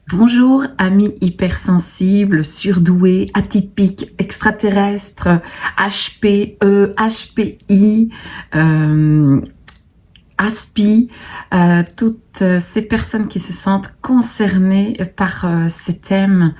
Bonjour, amis hypersensibles, surdoués, atypiques, extraterrestres, HPE, HPI, ASPI, toutes ces personnes qui se sentent concernées par ces thèmes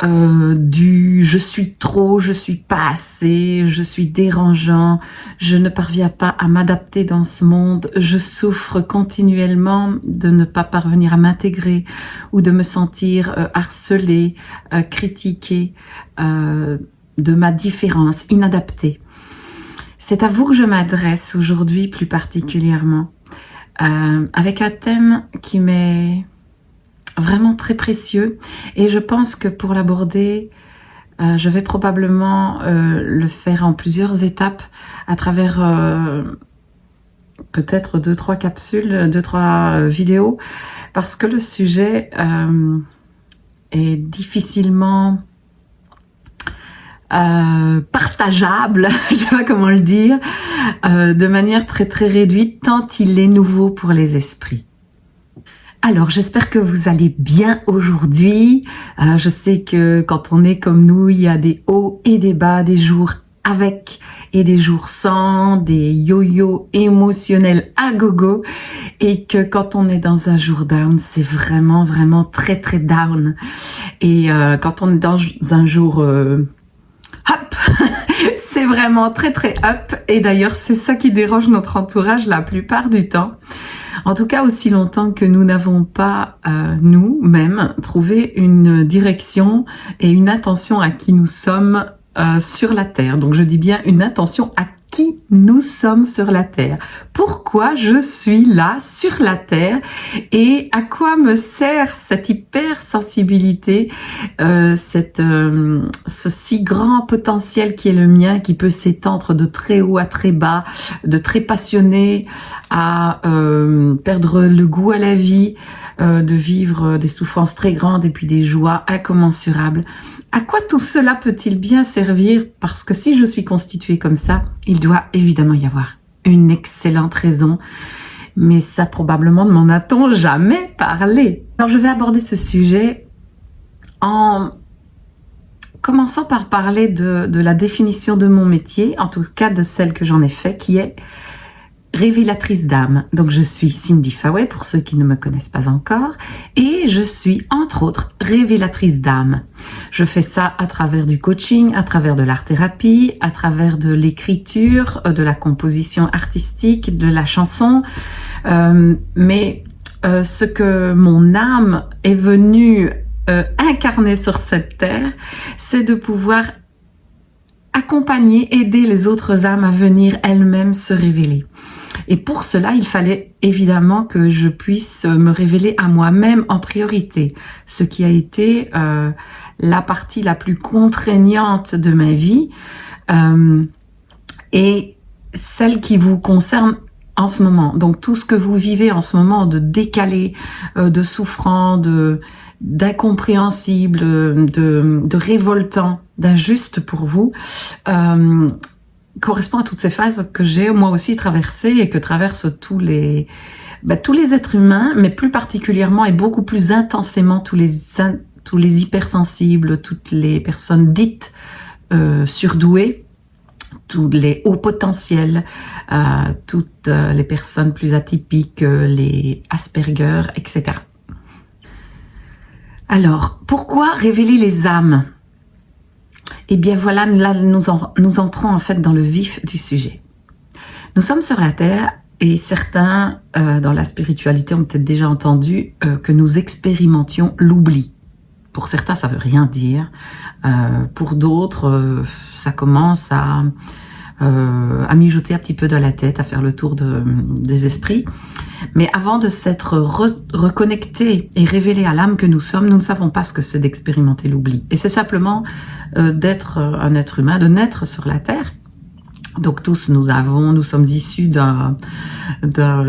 du je suis trop, je suis pas assez, je suis dérangeant, je ne parviens pas à m'adapter dans ce monde, je souffre continuellement de ne pas parvenir à m'intégrer ou de me sentir harcelée, critiquée, de ma différence, inadaptée. C'est à vous que je m'adresse aujourd'hui plus particulièrement, avec un thème qui m'est vraiment très précieux, et je pense que pour l'aborder, je vais probablement le faire en plusieurs étapes à travers peut-être 2-3 capsules, 2-3 vidéos, parce que le sujet est difficilement partageable, je sais pas comment le dire, de manière très très réduite, tant il est nouveau pour les esprits. Alors, j'espère que vous allez bien aujourd'hui. Je sais que quand on est comme nous, il y a des hauts et des bas, des jours avec et des jours sans, des yo-yo émotionnels à gogo, et que quand on est dans un jour down, c'est vraiment vraiment très très down. Et quand on est dans un jour up, c'est vraiment très très up. Et d'ailleurs, c'est ça qui dérange notre entourage la plupart du temps. En tout cas, aussi longtemps que nous n'avons pas, nous-mêmes, trouvé une direction et une intention à qui nous sommes sur la Terre. Donc, je dis bien une intention à qui nous sommes sur la Terre. Pourquoi je suis là, sur la Terre, et à quoi me sert cette hypersensibilité, ce si grand potentiel qui est le mien, qui peut s'étendre de très haut à très bas, de très passionné à perdre le goût à la vie, de vivre des souffrances très grandes et puis des joies incommensurables. À quoi tout cela peut-il bien servir? Parce que si je suis constituée comme ça, il doit évidemment y avoir une excellente raison, mais ça probablement ne m'en a-t-on jamais parlé. Alors je vais aborder ce sujet en commençant par parler de la définition de mon métier, en tout cas de celle que j'en ai fait, qui est révélatrice d'âme. Donc je suis Cindy Faway pour ceux qui ne me connaissent pas encore, et je suis entre autres révélatrice d'âme. Je fais ça à travers du coaching, à travers de l'art-thérapie, à travers de l'écriture, de la composition artistique, de la chanson, mais ce que mon âme est venue incarner sur cette terre, c'est de pouvoir accompagner, aider les autres âmes à venir elles-mêmes se révéler. Et pour cela, il fallait évidemment que je puisse me révéler à moi-même en priorité, ce qui a été la partie la plus contraignante de ma vie, et celle qui vous concerne en ce moment. Donc tout ce que vous vivez en ce moment de décalé, de souffrant, d'incompréhensible, de révoltant, d'injuste pour vous, correspond à toutes ces phases que j'ai moi aussi traversées et que traversent tous les êtres humains, mais plus particulièrement et beaucoup plus intensément tous les hypersensibles, toutes les personnes dites surdouées, tous les hauts potentiels, toutes les personnes plus atypiques, les Asperger, etc. Alors, pourquoi révéler les âmes? Eh bien voilà, là nous entrons en fait dans le vif du sujet. Nous sommes sur la Terre, et certains dans la spiritualité ont peut-être déjà entendu que nous expérimentions l'oubli. Pour certains, ça veut rien dire. Pour d'autres, ça commence à mijoter un petit peu dans la tête, à faire le tour des esprits. Mais avant de s'être reconnecté et révélé à l'âme que nous sommes, nous ne savons pas ce que c'est d'expérimenter l'oubli. Et c'est simplement d'être un être humain, de naître sur la Terre. Donc tous nous sommes issus d'un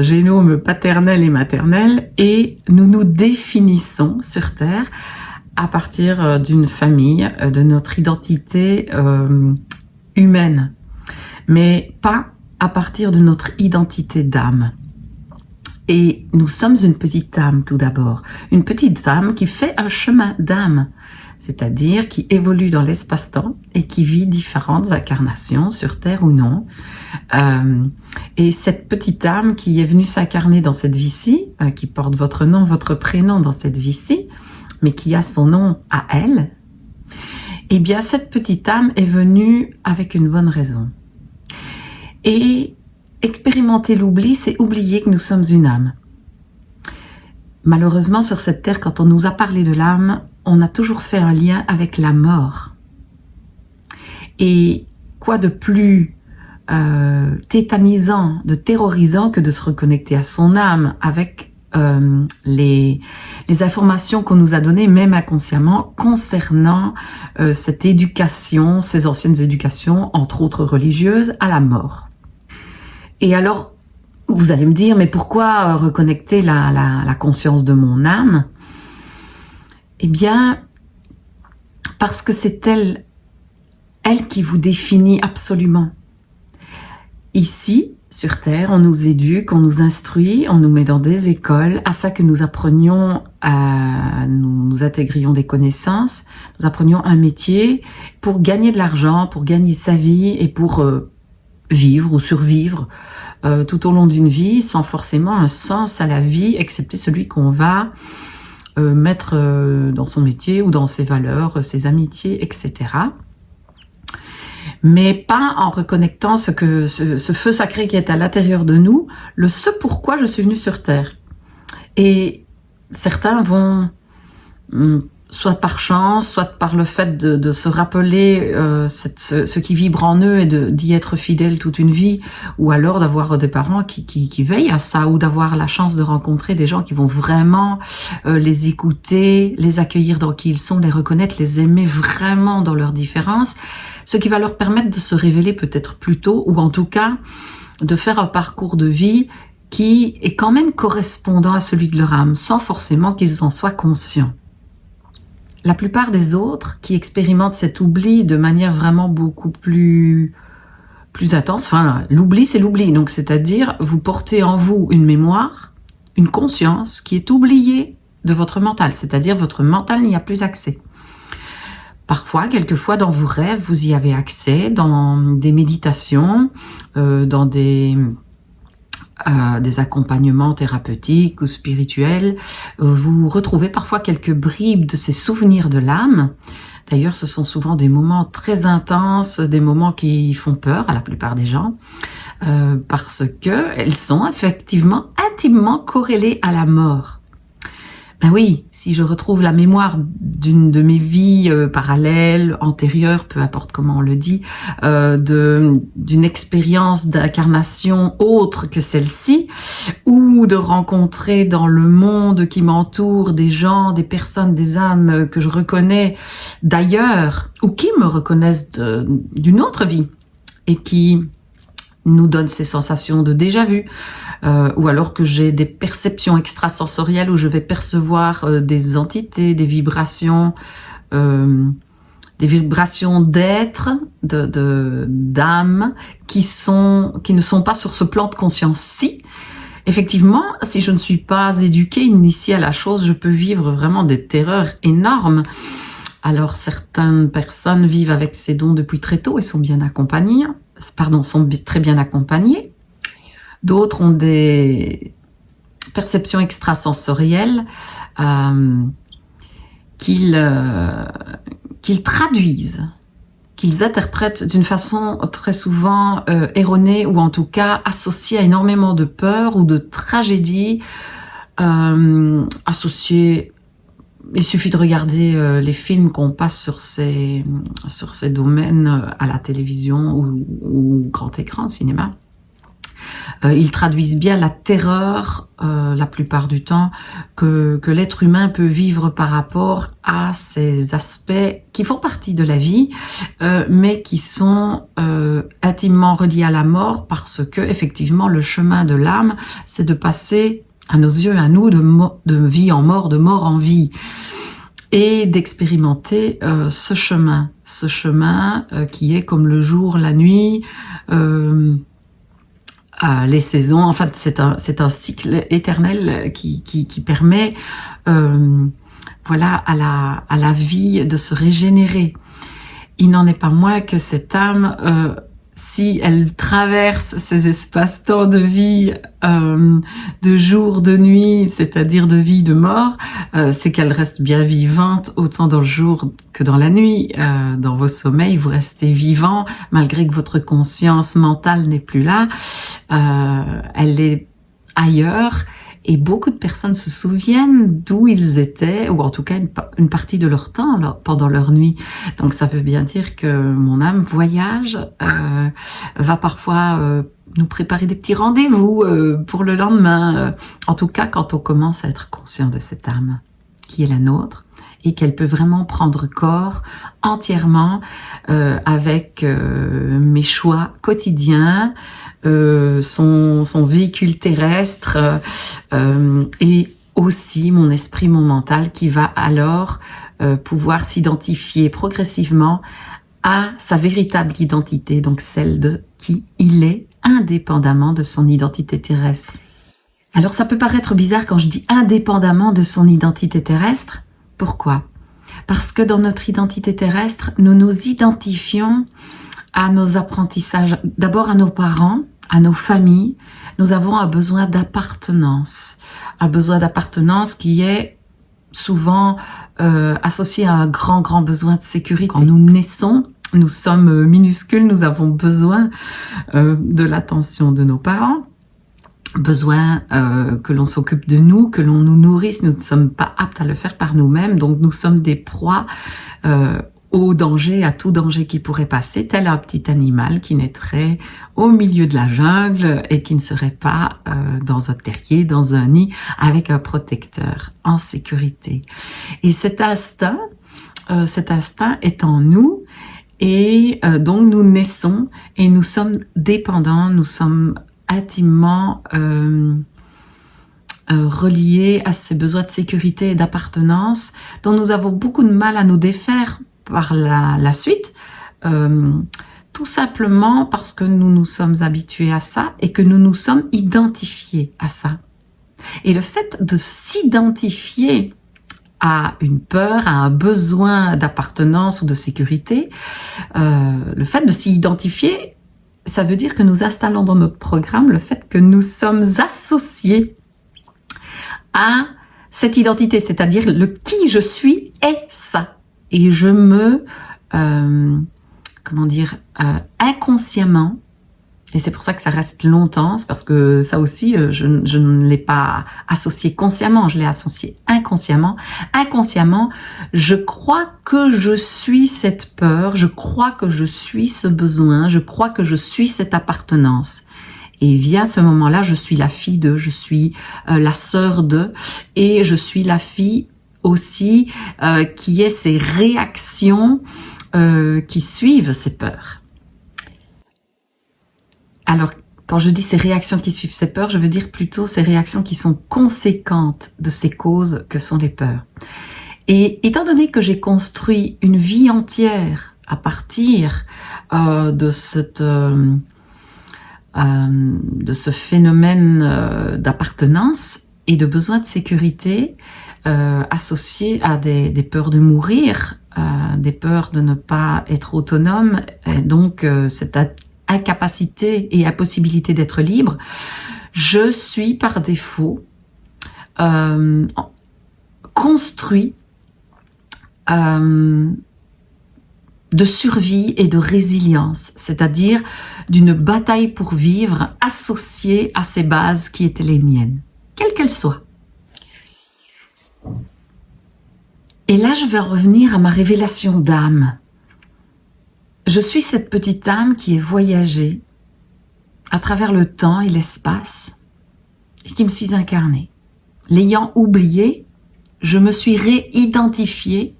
génome paternel et maternel, et nous nous définissons sur Terre à partir d'une famille, de notre identité humaine, mais pas à partir de notre identité d'âme. Et nous sommes une petite âme tout d'abord, une petite âme qui fait un chemin d'âme, c'est-à-dire qui évolue dans l'espace-temps et qui vit différentes incarnations sur Terre ou non. Et cette petite âme qui est venue s'incarner dans cette vie-ci, qui porte votre nom, votre prénom dans cette vie-ci, mais qui a son nom à elle, eh bien cette petite âme est venue avec une bonne raison. Et expérimenter l'oubli, c'est oublier que nous sommes une âme. Malheureusement, sur cette terre, quand on nous a parlé de l'âme, on a toujours fait un lien avec la mort. Et quoi de plus tétanisant, de terrorisant que de se reconnecter à son âme avec les informations qu'on nous a données, même inconsciemment, concernant cette éducation, ces anciennes éducations, entre autres religieuses, à la mort. Et alors, vous allez me dire, mais pourquoi reconnecter la conscience de mon âme? Eh bien, parce que c'est elle qui vous définit absolument. Ici, sur Terre, on nous éduque, on nous instruit, on nous met dans des écoles afin que nous apprenions nous intégrions des connaissances, nous apprenions un métier pour gagner de l'argent, pour gagner sa vie et pour vivre ou survivre tout au long d'une vie sans forcément un sens à la vie, excepté celui qu'on va mettre dans son métier ou dans ses valeurs, ses amitiés, etc. Mais pas en reconnectant ce feu sacré qui est à l'intérieur de nous, ce pourquoi je suis venue sur Terre. Et certains vont, soit par chance, soit par le fait de se rappeler ce qui vibre en eux et d'y être fidèle toute une vie, ou alors d'avoir des parents qui veillent à ça, ou d'avoir la chance de rencontrer des gens qui vont vraiment les écouter, les accueillir dans qui ils sont, les reconnaître, les aimer vraiment dans leurs différences, ce qui va leur permettre de se révéler peut-être plus tôt, ou en tout cas de faire un parcours de vie qui est quand même correspondant à celui de leur âme, sans forcément qu'ils en soient conscients. La plupart des autres qui expérimentent cet oubli de manière vraiment beaucoup plus intense, enfin l'oubli c'est l'oubli, donc c'est-à-dire vous portez en vous une mémoire, une conscience qui est oubliée de votre mental, c'est-à-dire votre mental n'y a plus accès. Parfois, quelquefois dans vos rêves, vous y avez accès, dans des méditations, dans des accompagnements thérapeutiques ou spirituels, vous retrouvez parfois quelques bribes de ces souvenirs de l'âme. D'ailleurs, ce sont souvent des moments très intenses, des moments qui font peur à la plupart des gens, parce que elles sont effectivement intimement corrélées à la mort. Ben oui, si je retrouve la mémoire d'une de mes vies parallèles, antérieures, peu importe comment on le dit, d'une expérience d'incarnation autre que celle-ci, ou de rencontrer dans le monde qui m'entoure des gens, des personnes, des âmes que je reconnais d'ailleurs, ou qui me reconnaissent d'une autre vie, et qui nous donnent ces sensations de déjà-vu, ou alors que j'ai des perceptions extrasensorielles où je vais percevoir des entités, des vibrations d'êtres, d'âmes qui ne sont pas sur ce plan de conscience-ci. Effectivement, si je ne suis pas éduquée, initiée à la chose, je peux vivre vraiment des terreurs énormes. Alors certaines personnes vivent avec ces dons depuis très tôt et sont très bien accompagnées. D'autres ont des perceptions extrasensorielles qu'ils traduisent, qu'ils interprètent d'une façon très souvent erronée, ou en tout cas associée à énormément de peur ou de tragédie, associée. Il suffit de regarder les films qu'on passe sur ces domaines à la télévision ou grand écran, cinéma. Ils traduisent bien la terreur, la plupart du temps, que l'être humain peut vivre par rapport à ces aspects qui font partie de la vie, mais qui sont intimement reliés à la mort, parce que effectivement le chemin de l'âme, c'est de passer, à nos yeux, à nous, de vie en mort, de mort en vie, et d'expérimenter ce chemin qui est comme le jour, la nuit, les saisons. En fait, c'est un cycle éternel qui permet voilà, à la vie de se régénérer. Il n'en est pas moins que cette âme, si elle traverse ces espaces-temps de vie, de jour, de nuit, c'est-à-dire de vie, de mort, c'est qu'elle reste bien vivante autant dans le jour que dans la nuit. Dans vos sommeils, vous restez vivant malgré que votre conscience mentale n'est plus là. Elle est ailleurs. Et beaucoup de personnes se souviennent d'où ils étaient, ou en tout cas une partie de leur temps pendant leur nuit. Donc ça veut bien dire que mon âme voyage, va parfois nous préparer des petits rendez-vous pour le lendemain. En tout cas, quand on commence à être conscient de cette âme qui est la nôtre, et qu'elle peut vraiment prendre corps entièrement avec mes choix quotidiens, son véhicule terrestre et aussi mon esprit, mon mental qui va alors pouvoir s'identifier progressivement à sa véritable identité, donc celle de qui il est, indépendamment de son identité terrestre. Alors ça peut paraître bizarre quand je dis indépendamment de son identité terrestre. Pourquoi? Parce que dans notre identité terrestre, nous nous identifions à nos apprentissages, d'abord à nos parents, à nos familles. Nous avons un besoin d'appartenance qui est souvent associé à un grand besoin de sécurité. Quand nous naissons, nous sommes minuscules, nous avons besoin de l'attention de nos parents, besoin que l'on s'occupe de nous, que l'on nous nourrisse. Nous ne sommes pas aptes à le faire par nous-mêmes, donc nous sommes des proies au danger, à tout danger qui pourrait passer, tel un petit animal qui naîtrait au milieu de la jungle et qui ne serait pas dans un terrier, dans un nid, avec un protecteur, en sécurité. Et cet instinct est en nous, et donc nous naissons et nous sommes dépendants, nous sommes intimement reliés à ces besoins de sécurité et d'appartenance dont nous avons beaucoup de mal à nous défaire par la suite, tout simplement parce que nous nous sommes habitués à ça et que nous nous sommes identifiés à ça. Et le fait de s'identifier à une peur, à un besoin d'appartenance ou de sécurité, le fait de s'y identifier, ça veut dire que nous installons dans notre programme le fait que nous sommes associés à cette identité, c'est-à-dire le qui je suis est ça. Et je me, inconsciemment, et c'est pour ça que ça reste longtemps, c'est parce que ça aussi, je ne l'ai pas associé consciemment, je l'ai associé inconsciemment. Inconsciemment, je crois que je suis cette peur, je crois que je suis ce besoin, je crois que je suis cette appartenance. Et vient ce moment-là, je suis la fille de, je suis la sœur de, et je suis la fille aussi qui est ces réactions qui suivent ces peurs. Alors, quand je dis ces réactions qui suivent ces peurs, je veux dire plutôt ces réactions qui sont conséquentes de ces causes que sont les peurs. Et étant donné que j'ai construit une vie entière à partir de ce phénomène d'appartenance et de besoin de sécurité, associés à des peurs de mourir, des peurs de ne pas être autonome, et donc cette incapacité et impossibilité d'être libre, je suis par défaut construit de survie et de résilience, c'est-à-dire d'une bataille pour vivre associée à ces bases qui étaient les miennes, quelles qu'elles soient. Et là, je vais revenir à ma révélation d'âme. Je suis cette petite âme qui est voyagée à travers le temps et l'espace et qui me suis incarnée. L'ayant oublié, je me suis réidentifiée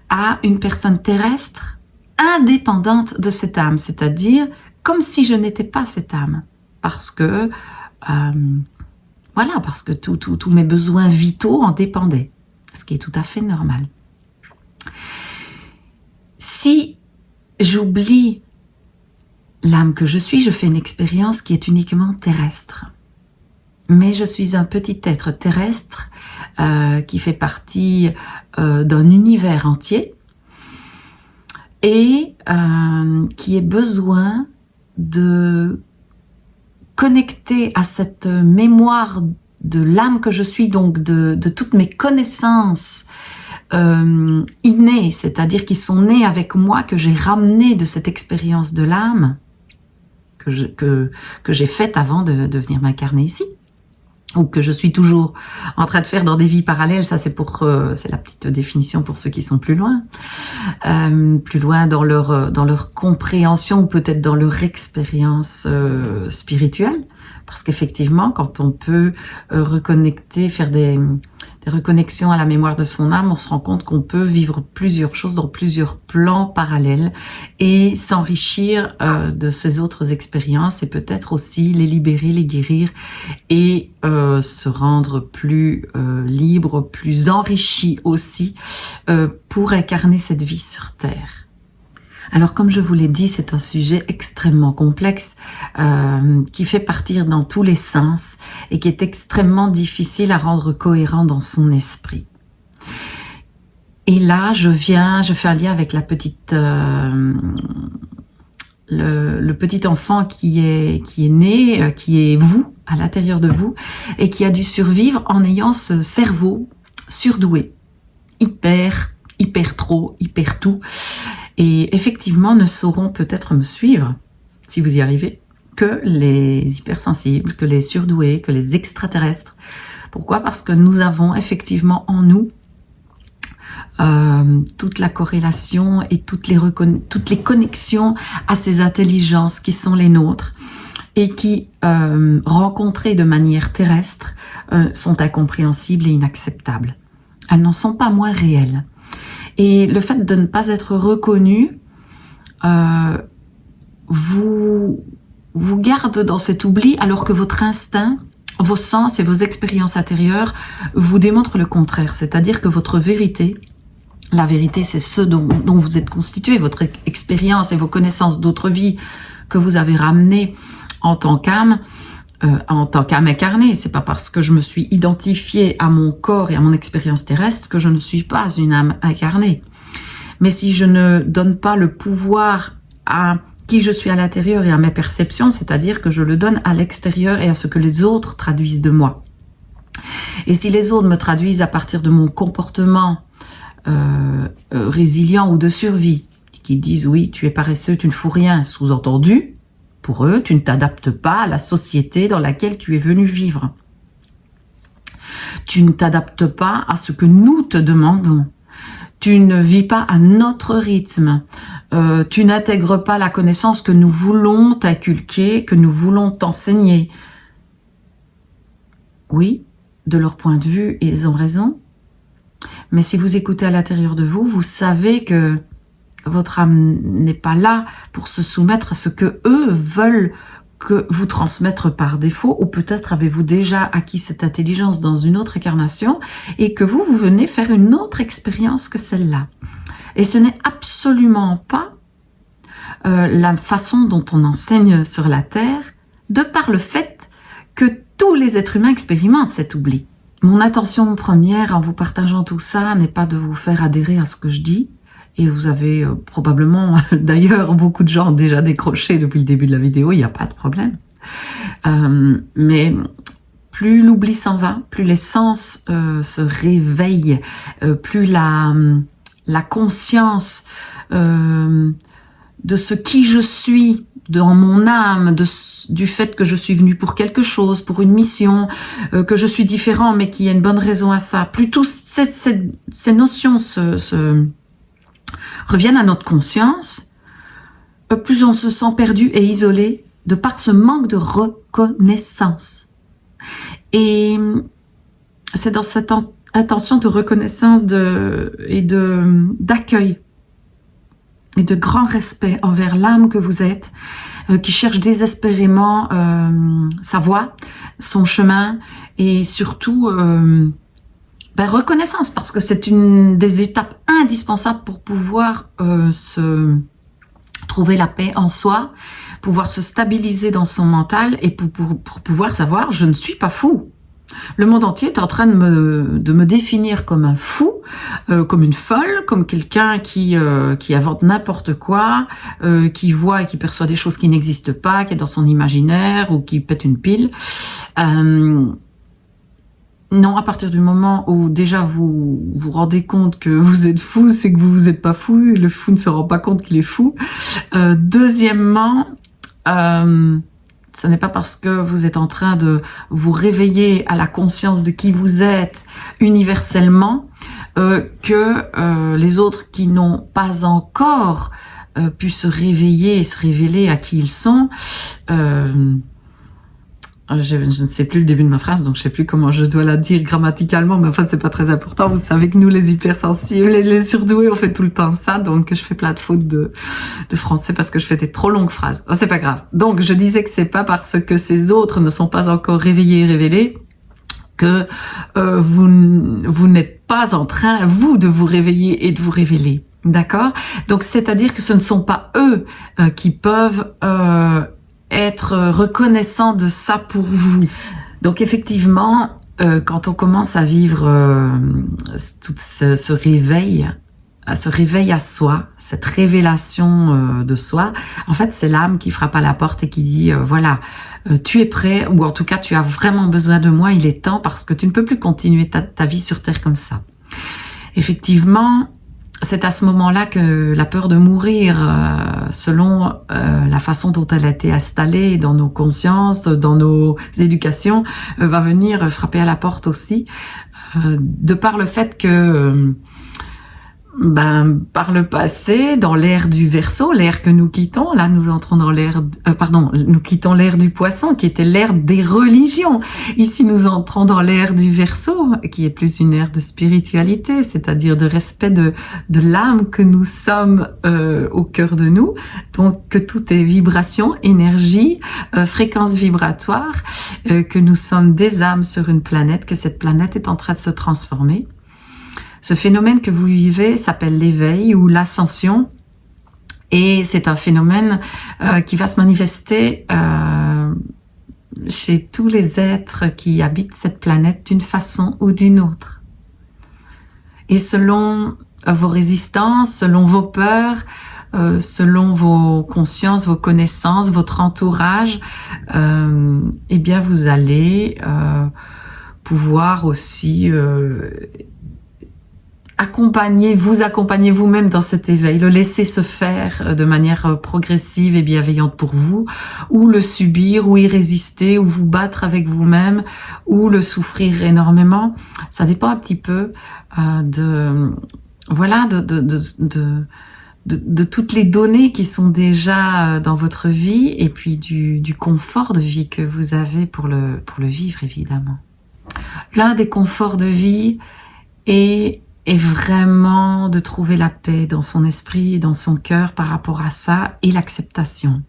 à une personne terrestre indépendante de cette âme, c'est-à-dire comme si je n'étais pas cette âme, parce que parce que tous mes besoins vitaux en dépendaient, ce qui est tout à fait normal. Si j'oublie l'âme que je suis, je fais une expérience qui est uniquement terrestre. Mais je suis un petit être terrestre qui fait partie d'un univers entier et qui a besoin de connecter à cette mémoire de l'âme que je suis, donc de toutes mes connaissances innées, c'est-à-dire qui sont nées avec moi, que j'ai ramenées de cette expérience de l'âme que j'ai faite avant de venir m'incarner ici, ou que je suis toujours en train de faire dans des vies parallèles. Ça, c'est la petite définition pour ceux qui sont plus loin dans leur compréhension, ou peut-être dans leur expérience spirituelle. Parce qu'effectivement, quand on peut reconnecter, faire des reconnexions à la mémoire de son âme, on se rend compte qu'on peut vivre plusieurs choses dans plusieurs plans parallèles et s'enrichir de ces autres expériences, et peut-être aussi les libérer, les guérir et se rendre plus libre, plus enrichi aussi pour incarner cette vie sur Terre. Alors, comme je vous l'ai dit, c'est un sujet extrêmement complexe qui fait partir dans tous les sens et qui est extrêmement difficile à rendre cohérent dans son esprit. Et là, je fais un lien avec la petite, le petit enfant qui est né, qui est vous, à l'intérieur de vous, et qui a dû survivre en ayant ce cerveau surdoué, hyper trop, hyper tout. Et effectivement, ne sauront peut-être me suivre, si vous y arrivez, que les hypersensibles, que les surdoués, que les extraterrestres. Pourquoi? Parce que nous avons effectivement en nous toute la corrélation et toutes les connexions à ces intelligences qui sont les nôtres et qui, rencontrées de manière terrestre, sont incompréhensibles et inacceptables. Elles n'en sont pas moins réelles. Et le fait de ne pas être reconnu vous garde dans cet oubli, alors que votre instinct, vos sens et vos expériences intérieures vous démontrent le contraire. C'est-à-dire que votre vérité, la vérité, c'est ce dont vous êtes constitué, votre expérience et vos connaissances d'autres vies que vous avez ramenées en tant qu'âme incarnée. C'est pas parce que je me suis identifiée à mon corps et à mon expérience terrestre que je ne suis pas une âme incarnée. Mais si je ne donne pas le pouvoir à qui je suis à l'intérieur et à mes perceptions, c'est-à-dire que je le donne à l'extérieur et à ce que les autres traduisent de moi. Et si les autres me traduisent à partir de mon comportement résilient ou de survie, qui disent oui, tu es paresseux, tu ne fous rien, sous-entendu, pour eux, tu ne t'adaptes pas à la société dans laquelle tu es venu vivre. Tu ne t'adaptes pas à ce que nous te demandons. Tu ne vis pas à notre rythme. Tu n'intègres pas la connaissance que nous voulons t'inculquer, que nous voulons t'enseigner. Oui, de leur point de vue, ils ont raison. Mais si vous écoutez à l'intérieur de vous, vous savez que votre âme n'est pas là pour se soumettre à ce que eux veulent que vous transmettre par défaut, ou peut-être avez-vous déjà acquis cette intelligence dans une autre incarnation et que vous venez faire une autre expérience que celle-là. Et ce n'est absolument pas la façon dont on enseigne sur la Terre, de par le fait que tous les êtres humains expérimentent cet oubli. Mon intention première en vous partageant tout ça n'est pas de vous faire adhérer à ce que je dis, et vous avez probablement, d'ailleurs, beaucoup de gens ont déjà décroché depuis le début de la vidéo, il n'y a pas de problème. Mais plus l'oubli s'en va, plus les sens se réveillent, plus la conscience de ce qui je suis dans mon âme, du fait que je suis venu pour quelque chose, pour une mission, que je suis différent, mais qu'il y a une bonne raison à ça. Plus toutes ces notions reviennent à notre conscience, plus on se sent perdu et isolé de par ce manque de reconnaissance. Et c'est dans cette intention de reconnaissance d'accueil et de grand respect envers l'âme que vous êtes, qui cherche désespérément sa voie, son chemin, et surtout reconnaissance, parce que c'est une des étapes indispensables pour pouvoir se trouver la paix en soi, pouvoir se stabiliser dans son mental et pour pouvoir savoir, je ne suis pas fou. Le monde entier est en train de me définir comme un fou, comme une folle, comme quelqu'un qui invente n'importe quoi, qui voit et qui perçoit des choses qui n'existent pas, qui est dans son imaginaire ou qui pète une pile. Non, à partir du moment où déjà vous vous rendez compte que vous êtes fou, c'est que vous n'êtes pas fou, le fou ne se rend pas compte qu'il est fou. Deuxièmement, ce n'est pas parce que vous êtes en train de vous réveiller à la conscience de qui vous êtes universellement que les autres qui n'ont pas encore pu se réveiller et se révéler à qui ils sont. Je ne sais plus le début de ma phrase, donc je ne sais plus comment je dois la dire grammaticalement, mais enfin c'est pas très important. Vous savez que nous les hypersensibles, les surdoués, on fait tout le temps ça, donc je fais plein de fautes de français parce que je fais des trop longues phrases. Oh, c'est pas grave. Donc je disais que c'est pas parce que ces autres ne sont pas encore réveillés et révélés que vous n'êtes pas en train, vous, de vous réveiller et de vous révéler. D'accord? Donc c'est-à-dire que ce ne sont pas eux qui peuvent être reconnaissant de ça pour vous. Donc effectivement, quand on commence à vivre tout ce réveil à soi, cette révélation de soi, en fait c'est l'âme qui frappe à la porte et qui dit voilà, tu es prêt, ou en tout cas tu as vraiment besoin de moi, il est temps, parce que tu ne peux plus continuer ta vie sur Terre comme ça. Effectivement, c'est à ce moment-là que la peur de mourir, selon la façon dont elle a été installée dans nos consciences, dans nos éducations, va venir frapper à la porte aussi, de par le fait que par le passé, dans l'ère du Verseau, l'ère que nous quittons, là nous entrons dans l'ère, nous quittons l'ère du Poisson, qui était l'ère des religions. Ici nous entrons dans l'ère du Verseau, qui est plus une ère de spiritualité, c'est-à-dire de respect de l'âme que nous sommes au cœur de nous. Donc que tout est vibration, énergie, fréquence vibratoire, que nous sommes des âmes sur une planète, que cette planète est en train de se transformer. Ce phénomène que vous vivez s'appelle l'éveil ou l'ascension, et c'est un phénomène qui va se manifester chez tous les êtres qui habitent cette planète d'une façon ou d'une autre. Et selon vos résistances, selon vos peurs, selon vos consciences, vos connaissances, votre entourage, eh bien vous allez pouvoir aussi vous accompagner vous-même dans cet éveil, le laisser se faire de manière progressive et bienveillante pour vous, ou le subir, ou y résister, ou vous battre avec vous-même, ou le souffrir énormément. Ça dépend un petit peu de toutes les données qui sont déjà dans votre vie, et puis du confort de vie que vous avez pour le vivre, évidemment. L'un des conforts de vie est vraiment de trouver la paix dans son esprit et dans son cœur par rapport à ça, et l'acceptation.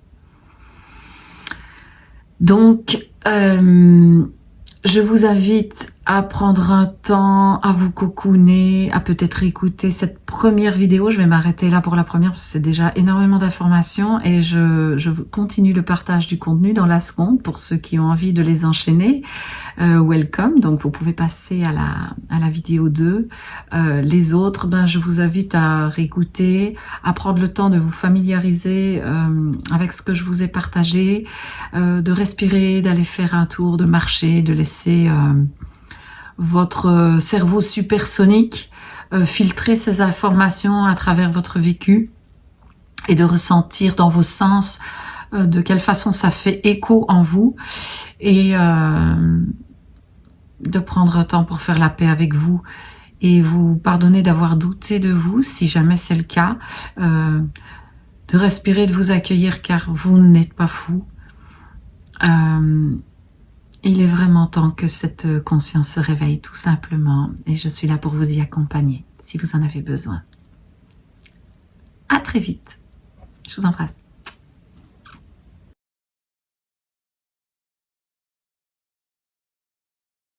Donc, je vous invite à prendre un temps, à vous cocooner, à peut-être écouter cette première vidéo. Je vais m'arrêter là pour la première parce que c'est déjà énormément d'informations, et je continue le partage du contenu dans la seconde pour ceux qui ont envie de les enchaîner. Welcome, donc vous pouvez passer à la vidéo 2. Les autres, je vous invite à réécouter, à prendre le temps de vous familiariser avec ce que je vous ai partagé, de respirer, d'aller faire un tour, de marcher, de laisser votre cerveau supersonique filtrer ces informations à travers votre vécu, et de ressentir dans vos sens de quelle façon ça fait écho en vous, et de prendre un temps pour faire la paix avec vous et vous pardonner d'avoir douté de vous, si jamais c'est le cas, de respirer, de vous accueillir, car vous n'êtes pas fou. Il est vraiment temps que cette conscience se réveille, tout simplement, et je suis là pour vous y accompagner si vous en avez besoin. À très vite. Je vous embrasse.